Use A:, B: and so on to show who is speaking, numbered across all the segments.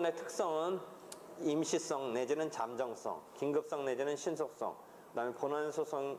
A: 법원의 특성은 임시성 내지는 잠정성, 긴급성 내지는 신속성, 그다음에 본안소송을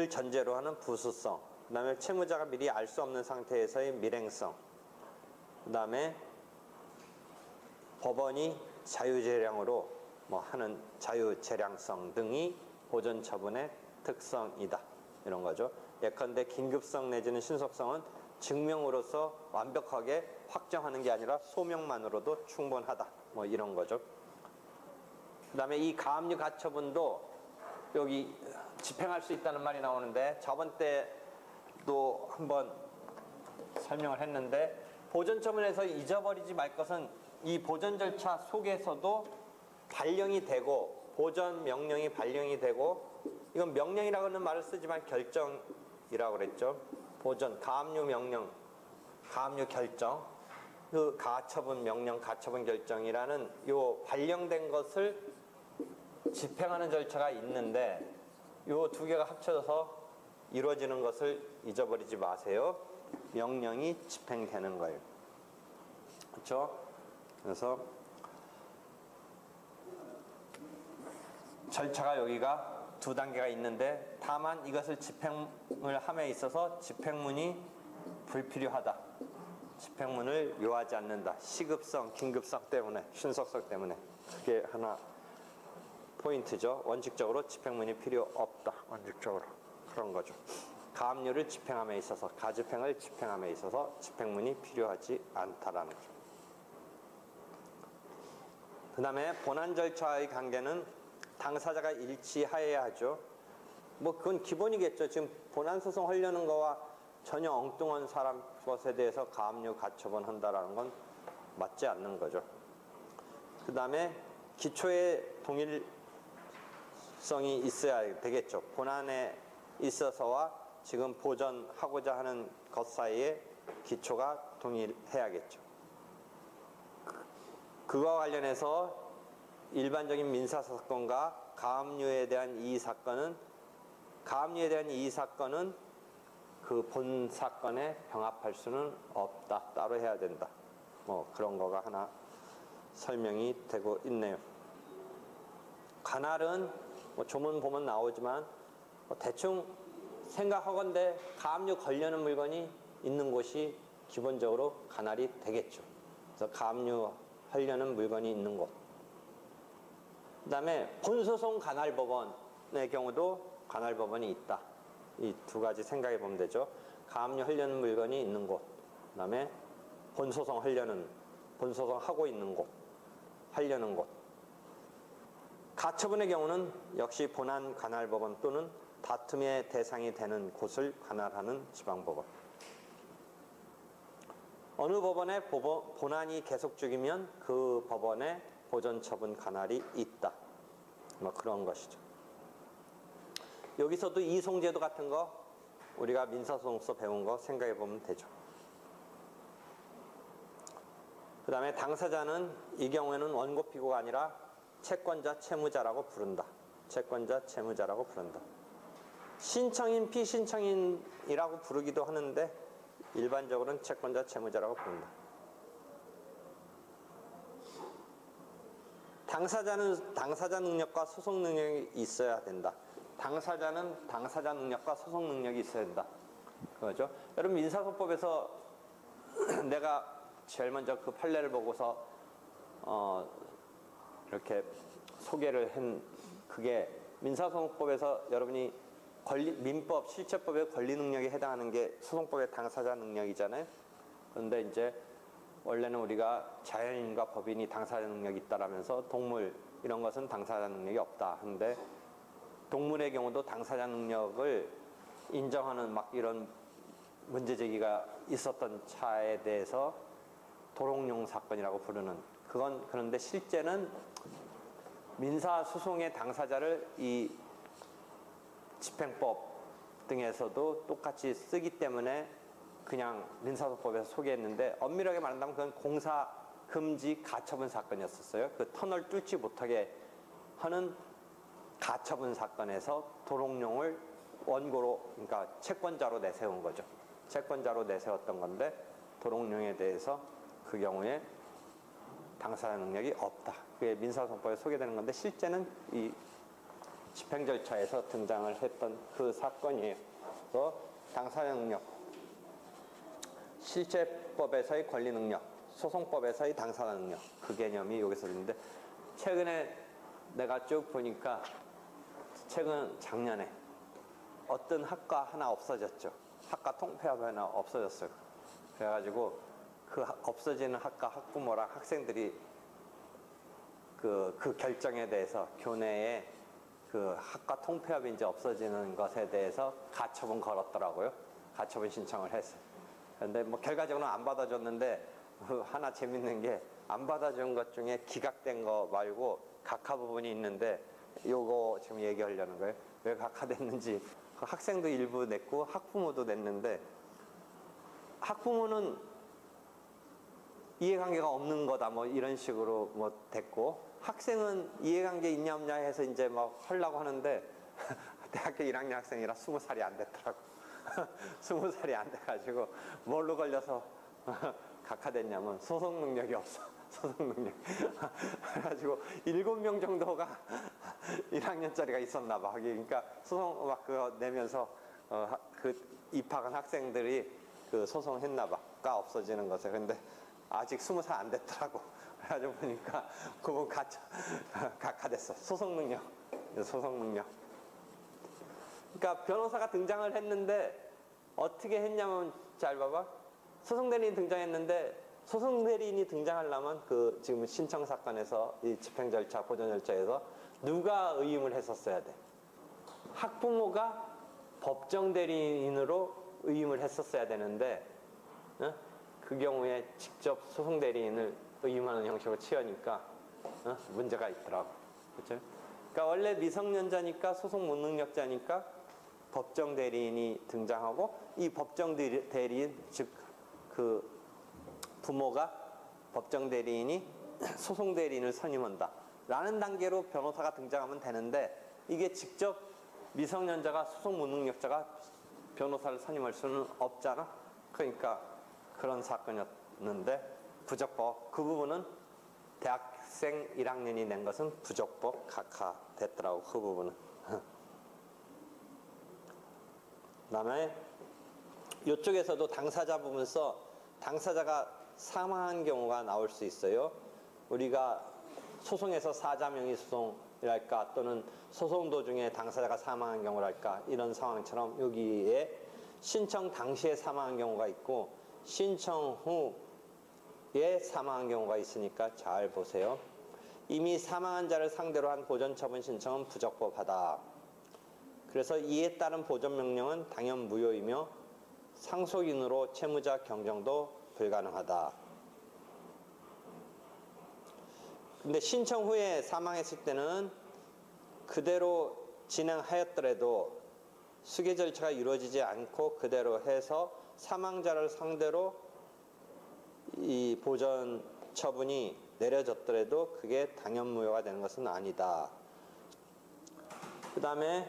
A: 전제로 하는 부수성, 그다음에 채무자가 미리 알 수 없는 상태에서의 밀행성, 그다음에 법원이 자유재량으로 하는 자유재량성 등이 보존처분의 특성이다. 이런 거죠. 예컨대 긴급성 내지는 신속성은 증명으로서 완벽하게 확정하는 게 아니라 소명만으로도 충분하다. 이런 거죠. 그 다음에 이 가압류 가처분도 여기 집행할 수 있다는 말이 나오는데 저번 때도 한번 설명을 했는데 보존처분에서 잊어버리지 말 것은 이 보존 절차 속에서도 발령이 되고 보존 명령이 발령이 되고 이건 명령이라고 하는 말을 쓰지만 결정이라고 그랬죠. 보존, 가압류 명령, 가압류 결정, 그 가처분 명령, 가처분 결정이라는 요 발령된 것을 집행하는 절차가 있는데 요 두 개가 합쳐져서 이루어지는 것을 잊어버리지 마세요. 명령이 집행되는 거예요. 그렇죠? 그래서 절차가 여기가 두 단계가 있는데 다만 이것을 집행을 함에 있어서 집행문이 불필요하다. 집행문을 요하지 않는다. 시급성, 긴급성 때문에, 신속성 때문에. 그게 하나 포인트죠. 원칙적으로 집행문이 필요 없다. 원칙적으로. 그런 거죠. 가압류를 집행함에 있어서, 가집행을 집행함에 있어서 집행문이 필요하지 않다라는 거죠. 그 다음에 본안 절차의 관계는 당사자가 일치하여야 하죠. 그건 기본이겠죠. 지금 본안소송 하려는 거와 전혀 엉뚱한 사람 것에 대해서 가압류 가처분 한다라는 건 맞지 않는 거죠. 그 다음에 기초의 동일성이 있어야 되겠죠. 본안에 있어서와 지금 보전하고자 하는 것 사이에 기초가 동일해야겠죠. 그와 관련해서 일반적인 민사사건과 가압류에 대한 이의사건은 그 본 사건에 병합할 수는 없다. 따로 해야 된다. 그런 거가 하나 설명이 되고 있네요. 관할은 조문 보면 나오지만 대충 생각하건대 가압류 걸려는 물건이 있는 곳이 기본적으로 관할이 되겠죠. 그래서 가압류 하려는 물건이 있는 곳. 그 다음에 본소송 관할법원의 경우도 관할법원이 있다. 이 두 가지 생각해 보면 되죠. 가압류 하려는 물건이 있는 곳, 그 다음에 본소송 하고 있는 곳, 하려는 곳. 가처분의 경우는 역시 본안 관할법원 또는 다툼의 대상이 되는 곳을 관할하는 지방법원. 어느 법원에 본안이 계속 중이면 그 법원에 보전처분 관할이 있다. 그런 것이죠. 여기서도 이송제도 같은 거 우리가 민사소송서 배운 거 생각해 보면 되죠. 그 다음에 당사자는 이 경우에는 원고 피고가 아니라 채권자 채무자라고 부른다. 채권자 채무자라고 부른다. 신청인 피신청인이라고 부르기도 하는데 일반적으로는 채권자 채무자라고 부른다. 당사자는 당사자 능력과 소송 능력이 있어야 된다. 당사자는 당사자 능력과 소송 능력이 있어야 된다. 그거죠. 여러분 민사소법에서 내가 제일 먼저 그 판례를 보고서 이렇게 소개를 한 그게 민사소송법에서 여러분이 민법, 실체법의 권리 능력에 해당하는 게 소송법의 당사자 능력이잖아요. 그런데 이제 원래는 우리가 자연인과 법인이 당사자 능력이 있다라면서 동물 이런 것은 당사자 능력이 없다 하는데 동물의 경우도 당사자 능력을 인정하는 이런 문제 제기가 있었던 차에 대해서 도롱뇽 사건이라고 부르는 그건 그런데 실제는 민사소송의 당사자를 이 집행법 등에서도 똑같이 쓰기 때문에 그냥 민사소송법에서 소개했는데 엄밀하게 말한다면 그건 공사금지 가처분 사건이었었어요. 그 터널 뚫지 못하게 하는 가처분 사건에서 도롱뇽을 원고로 그러니까 채권자로 내세운 거죠. 채권자로 내세웠던 건데 도롱뇽에 대해서 그 경우에 당사자 능력이 없다. 그게 민사소송법에 소개되는 건데 실제는 이 집행 절차에서 등장을 했던 그 사건이에요. 그래서 당사자 능력, 실체법에서의 권리 능력, 소송법에서의 당사자 능력, 그 개념이 여기서 있는데 최근에 내가 쭉 보니까 최근 작년에 어떤 학과 하나 없어졌죠. 학과 통폐합 하나 없어졌어요. 그래가지고 그 없어지는 학과 학부모랑 학생들이 그 결정에 대해서 교내에 그 학과 통폐합이 이제 없어지는 것에 대해서 가처분 걸었더라고요. 가처분 신청을 했어요. 근데 뭐 결과적으로는 안 받아줬는데 하나 재밌는 게 안 받아준 것 중에 기각된 거 말고 각하 부분이 있는데 요거 지금 얘기하려는 거예요. 왜 각하됐는지. 그 학생도 일부 냈고 학부모도 냈는데 학부모는 이해관계가 없는 거다 뭐 이런 식으로 뭐 됐고 학생은 이해관계 있냐 없냐 해서 이제 막 하려고 하는데 대학교 1학년 학생이라 20살이 안 됐더라고. 20살이 안 돼가지고 뭘로 걸려서 각하됐냐면 소송 능력이 없어. 소송 능력. 그래가지고 7명 정도가 1학년짜리가 있었나 봐. 그러니까 소송 막 그거 내면서 그 입학한 학생들이 그 소송했나 봐. 가 없어지는 것에. 근데 아직 20살 안 됐더라고. 그래가지고 보니까 그분 각하됐어. 소송 능력. 소송 능력. 그러니까 변호사가 등장을 했는데 어떻게 했냐면 잘 봐봐. 소송대리인이 등장했는데 소송대리인이 등장하려면 그 지금 신청 사건에서 이 집행 절차, 보전 절차에서 누가 의임을 했었어야 돼. 학부모가 법정 대리인으로 의임을 했었어야 되는데 그 경우에 직접 소송대리인을 의임하는 형식으로 취하니까 문제가 있더라고. 그렇죠? 그러니까 원래 미성년자니까 소송 무능력자니까 법정 대리인이 등장하고 이 법정 대리인 즉 그 부모가 법정 대리인이 소송 대리인을 선임한다 라는 단계로 변호사가 등장하면 되는데 이게 직접 미성년자가 소송 무능력자가 변호사를 선임할 수는 없잖아. 그러니까 그런 사건이었는데 부적법 그 부분은 대학생 1학년이 낸 것은 부적법 각하됐더라고. 그 부분은. 그 다음에 이쪽에서도 당사자 부분 써 당사자가 사망한 경우가 나올 수 있어요. 우리가 소송에서 사자명의 소송이랄까 또는 소송 도중에 당사자가 사망한 경우랄까 이런 상황처럼 여기에 신청 당시에 사망한 경우가 있고 신청 후에 사망한 경우가 있으니까 잘 보세요. 이미 사망한 자를 상대로 한 보전처분 신청은 부적법하다. 그래서 이에 따른 보전명령은 당연 무효이며 상속인으로 채무자 경정도 불가능하다. 근데 신청 후에 사망했을 때는 그대로 진행하였더라도 수계 절차가 이루어지지 않고 그대로 해서 사망자를 상대로 이 보전 처분이 내려졌더라도 그게 당연무효가 되는 것은 아니다. 그 다음에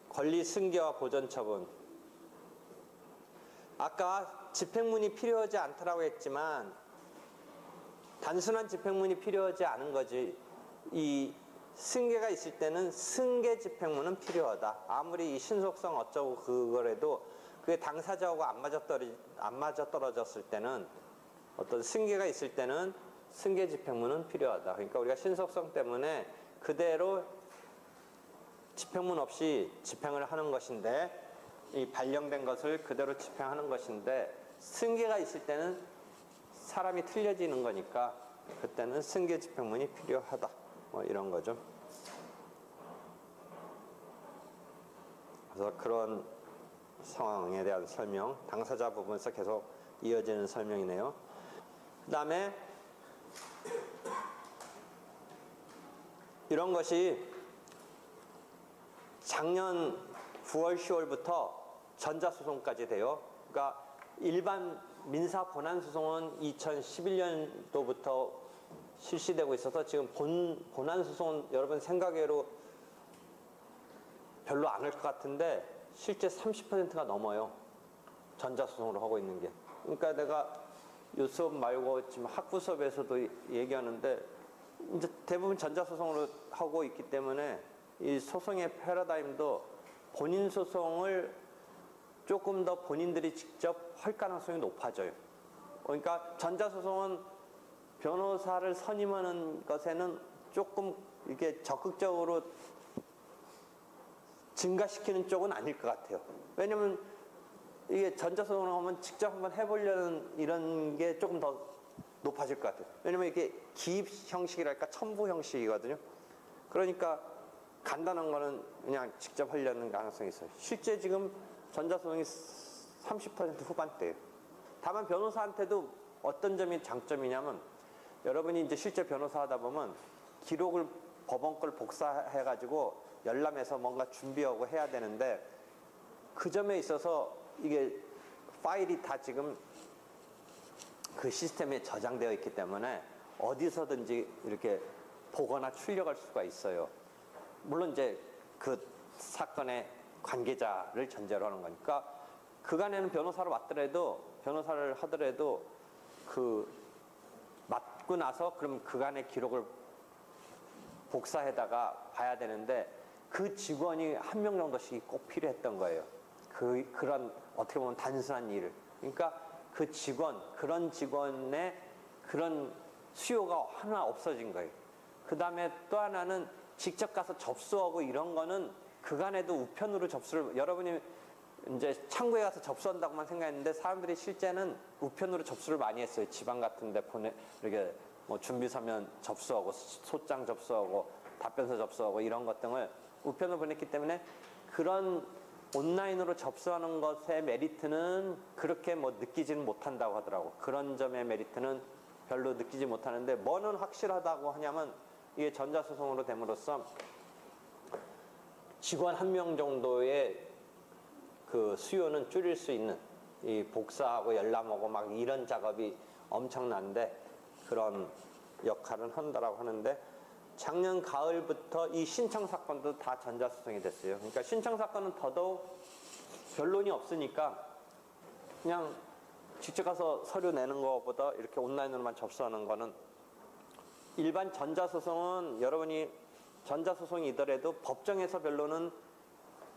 A: 권리 승계와 보전 처분. 아까 집행문이 필요하지 않다라고 했지만 단순한 집행문이 필요하지 않은 거지. 이 승계가 있을 때는 승계 집행문은 필요하다. 아무리 이 신속성 어쩌고 그거라도 그게 당사자하고 안 맞아떨어졌을 때는 어떤 승계가 있을 때는 승계 집행문은 필요하다. 그러니까 우리가 신속성 때문에 그대로 집행문 없이 집행을 하는 것인데 이 발령된 것을 그대로 집행하는 것인데 승계가 있을 때는 사람이 틀려지는 거니까 그때는 승계 집행문이 필요하다. 뭐 이런 거죠. 그래서 그런 상황에 대한 설명, 당사자 부분에서 계속 이어지는 설명이네요. 그 다음에 이런 것이 작년 9월, 10월부터 전자소송까지 돼요. 그러니까 일반 민사 본안소송은 2011년도부터 실시되고 있어서 지금 본안소송은 여러분 생각외로 별로 안 할 것 같은데 실제 30%가 넘어요. 전자소송으로 하고 있는 게. 그러니까 내가 이 수업 말고 지금 학부 수업에서도 얘기하는데 이제 대부분 전자소송으로 하고 있기 때문에 이 소송의 패러다임도 본인 소송을 조금 더 본인들이 직접 할 가능성이 높아져요. 그러니까 전자소송은 변호사를 선임하는 것에는 조금 이게 적극적으로 증가시키는 쪽은 아닐 것 같아요. 왜냐면 이게 전자소송을 하면 직접 한번 해보려는 이런 게 조금 더 높아질 것 같아요. 왜냐면 이게 기입 형식이랄까 첨부 형식이거든요. 그러니까 간단한 거는 그냥 직접 하려는 가능성이 있어요. 실제 지금 전자소송이 30% 후반대예요. 다만 변호사한테도 어떤 점이 장점이냐면 여러분이 이제 실제 변호사 하다 보면 기록을 법원 걸 복사해가지고 열람해서 뭔가 준비하고 해야 되는데 그 점에 있어서 이게 파일이 다 지금 그 시스템에 저장되어 있기 때문에 어디서든지 이렇게 보거나 출력할 수가 있어요. 물론 이제 그 사건의 관계자를 전제로 하는 거니까 그간에는 변호사를 하더라도 그 맡고 나서 그럼 그간의 기록을 복사해다가 봐야 되는데 그 직원이 한 명 정도씩 꼭 필요했던 거예요. 그런 어떻게 보면 단순한 일을. 그러니까 그런 직원의 그런 수요가 하나 없어진 거예요. 그 다음에 또 하나는 직접 가서 접수하고 이런 거는 그간에도 우편으로 여러분이 이제 창구에 가서 접수한다고만 생각했는데 사람들이 실제는 우편으로 접수를 많이 했어요. 지방 같은 데 이렇게 뭐 준비서면 접수하고 소장 접수하고 답변서 접수하고 이런 것 등을 우편으로 보냈기 때문에 그런 온라인으로 접수하는 것의 메리트는 그렇게 뭐 느끼지는 못한다고 하더라고. 그런 점의 메리트는 별로 느끼지 못하는데 뭐는 확실하다고 하냐면 이게 전자소송으로 됨으로써 직원 한 명 정도의 그 수요는 줄일 수 있는 이 복사하고 열람하고 막 이런 작업이 엄청난데 그런 역할은 한다라고 하는데 작년 가을부터 이 신청 사건도 다 전자소송이 됐어요. 그러니까 신청 사건은 더더욱 변론이 없으니까 그냥 직접 가서 서류 내는 것보다 이렇게 온라인으로만 접수하는 거는 일반 전자소송은 여러분이 전자소송이더라도 법정에서 변론은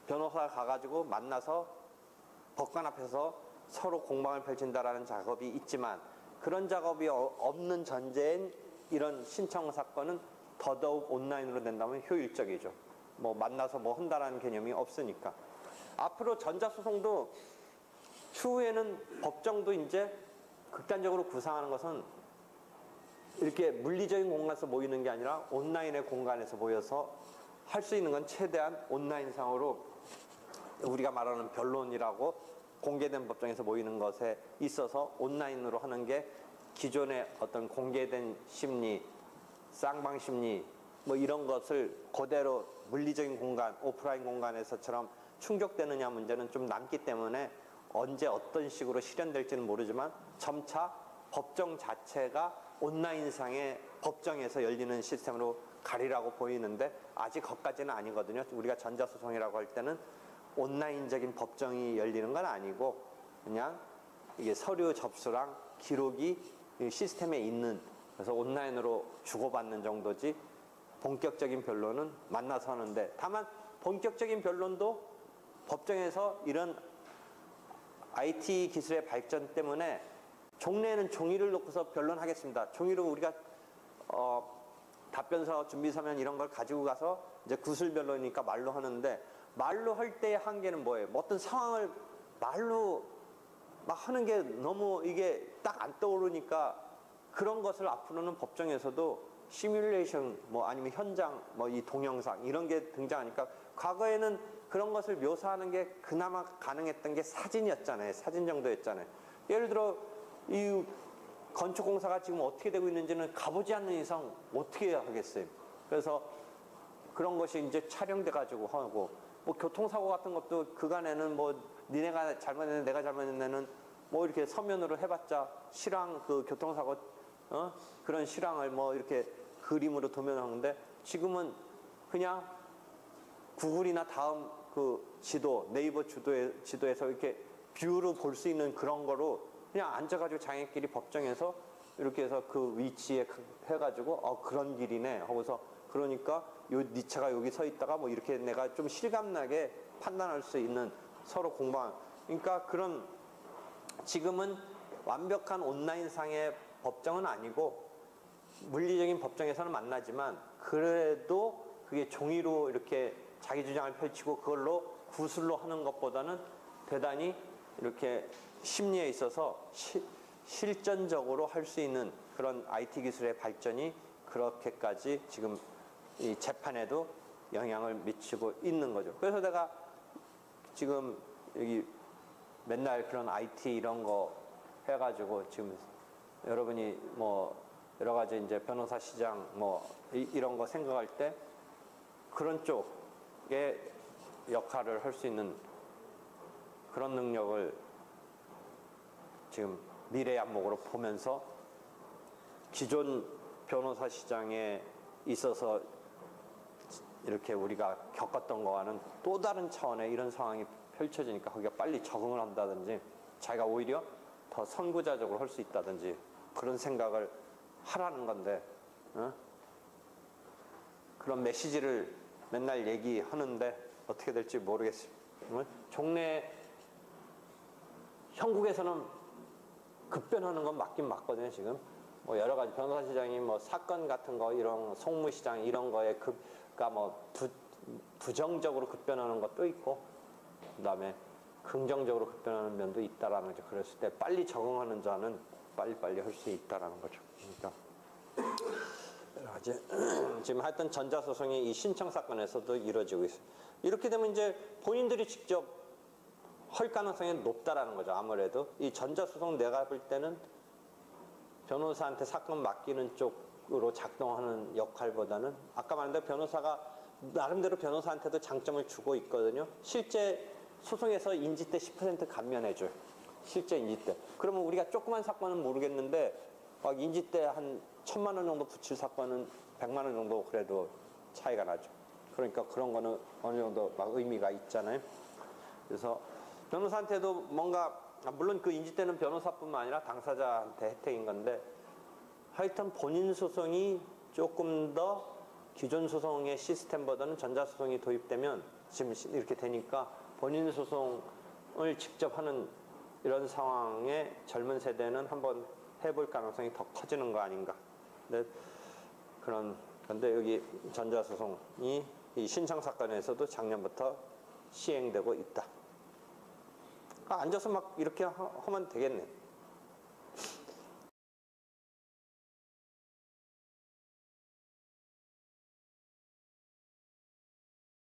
A: 변호사가 가가지고 만나서 법관 앞에서 서로 공방을 펼친다라는 작업이 있지만 그런 작업이 없는 전제인 이런 신청 사건은 더더욱 온라인으로 된다면 효율적이죠. 뭐 만나서 뭐 한다라는 개념이 없으니까. 앞으로 전자소송도 추후에는 법정도 이제 극단적으로 구상하는 것은 이렇게 물리적인 공간에서 모이는 게 아니라 온라인의 공간에서 모여서 할 수 있는 건 최대한 온라인상으로 우리가 말하는 변론이라고 공개된 법정에서 모이는 것에 있어서 온라인으로 하는 게 기존의 어떤 공개된 심리, 쌍방 심리 뭐 이런 것을 그대로 물리적인 공간, 오프라인 공간에서처럼 충족되느냐 문제는 좀 남기 때문에 언제 어떤 식으로 실현될지는 모르지만 점차 법정 자체가 온라인상의 법정에서 열리는 시스템으로 가리라고 보이는데 아직 거기까지는 아니거든요. 우리가 전자소송이라고 할 때는 온라인적인 법정이 열리는 건 아니고 그냥 이게 서류 접수랑 기록이 시스템에 있는 그래서 온라인으로 주고받는 정도지 본격적인 변론은 만나서 하는데 다만 본격적인 변론도 법정에서 이런 IT 기술의 발전 때문에 종래에는 종이를 놓고서 변론하겠습니다. 종이로 우리가 답변서, 준비서면 이런 걸 가지고 가서 이제 구술 변론이니까 말로 하는데 말로 할 때의 한계는 뭐예요? 뭐 어떤 상황을 말로 막 하는 게 너무 이게 딱 안 떠오르니까 그런 것을 앞으로는 법정에서도 시뮬레이션 뭐 아니면 현장 뭐 이 동영상 이런 게 등장하니까 과거에는 그런 것을 묘사하는 게 그나마 가능했던 게 사진이었잖아요. 사진 정도였잖아요. 예를 들어 이 건축공사가 지금 어떻게 되고 있는지는 가보지 않는 이상 어떻게 하겠어요. 그래서 그런 것이 이제 촬영돼 가지고 하고 뭐 교통사고 같은 것도 그간에는 뭐 니네가 잘못했네 내가 잘못했네는 뭐 이렇게 서면으로 해봤자 실황 그 교통사고 그런 실황을 뭐 이렇게 그림으로 도면하는데 지금은 그냥 구글이나 다음 그 지도 네이버 지도에서 이렇게 뷰로 볼 수 있는 그런 거로 그냥 앉아가지고 자기끼리 법정에서 이렇게 해서 그 위치에 해가지고 그런 길이네 하고서 그러니까 네 차가 여기 서 있다가 뭐 이렇게 내가 좀 실감나게 판단할 수 있는 서로 공방. 그러니까 그런 지금은 완벽한 온라인상의 법정은 아니고 물리적인 법정에서는 만나지만 그래도 그게 종이로 이렇게 자기 주장을 펼치고 그걸로 구술로 하는 것보다는 대단히 이렇게 심리에 있어서 실전적으로 할 수 있는 그런 IT 기술의 발전이 그렇게까지 지금 이 재판에도 영향을 미치고 있는 거죠. 그래서 내가 지금 여기 맨날 그런 IT 이런 거 해가지고 지금 여러분이 뭐 여러 가지 이제 변호사 시장 뭐 이런 거 생각할 때 그런 쪽의 역할을 할 수 있는 그런 능력을 지금 미래의 안목으로 보면서 기존 변호사 시장에 있어서 이렇게 우리가 겪었던 거와는 또 다른 차원의 이런 상황이 펼쳐지니까 거기가 빨리 적응을 한다든지 자기가 오히려 더 선구자적으로 할 수 있다든지 그런 생각을 하라는 건데 그런 메시지를 맨날 얘기하는데 어떻게 될지 모르겠습니다. 종래 형국에서는 급변하는 건 맞긴 맞거든요. 지금 뭐 여러 가지 변호사 시장이 뭐 사건 같은 거 이런 송무 시장 이런 거에 그러니까 뭐 부정적으로 급변하는 것도 있고 그다음에 긍정적으로 급변하는 면도 있다라는 거죠. 그랬을 때 빨리 적응하는 자는 빨리빨리 할 수 있다라는 거죠. 그러니까 여러 가지 지금 하여튼 전자소송이 이 신청 사건에서도 이루어지고 있어요. 이렇게 되면 이제 본인들이 직접 할 가능성이 높다라는 거죠. 아무래도 이 전자소송 내가 볼 때는 변호사한테 사건 맡기는 쪽으로 작동하는 역할보다는 아까 말한 대로 변호사가 나름대로 변호사한테도 장점을 주고 있거든요. 실제 소송에서 인지 때 10% 감면해줘요. 실제 인지 때. 그러면 우리가 조그만 사건은 모르겠는데 막 인지 때 한 1,000만 원 정도 붙일 사건은 100만 원 정도 그래도 차이가 나죠. 그러니까 그런 거는 어느 정도 막 의미가 있잖아요. 그래서 변호사한테도 뭔가 물론 그 인지 때는 변호사뿐만 아니라 당사자한테 혜택인 건데 하여튼 본인 소송이 조금 더 기존 소송의 시스템보다는 전자소송이 도입되면 지금 이렇게 되니까 본인 소송을 직접 하는 이런 상황에 젊은 세대는 한번 해볼 가능성이 더 커지는 거 아닌가. 근데 그런 건데 여기 전자소송이 이 신청 사건에서도 작년부터 시행되고 있다. 앉아서 막 이렇게 하면 되겠네.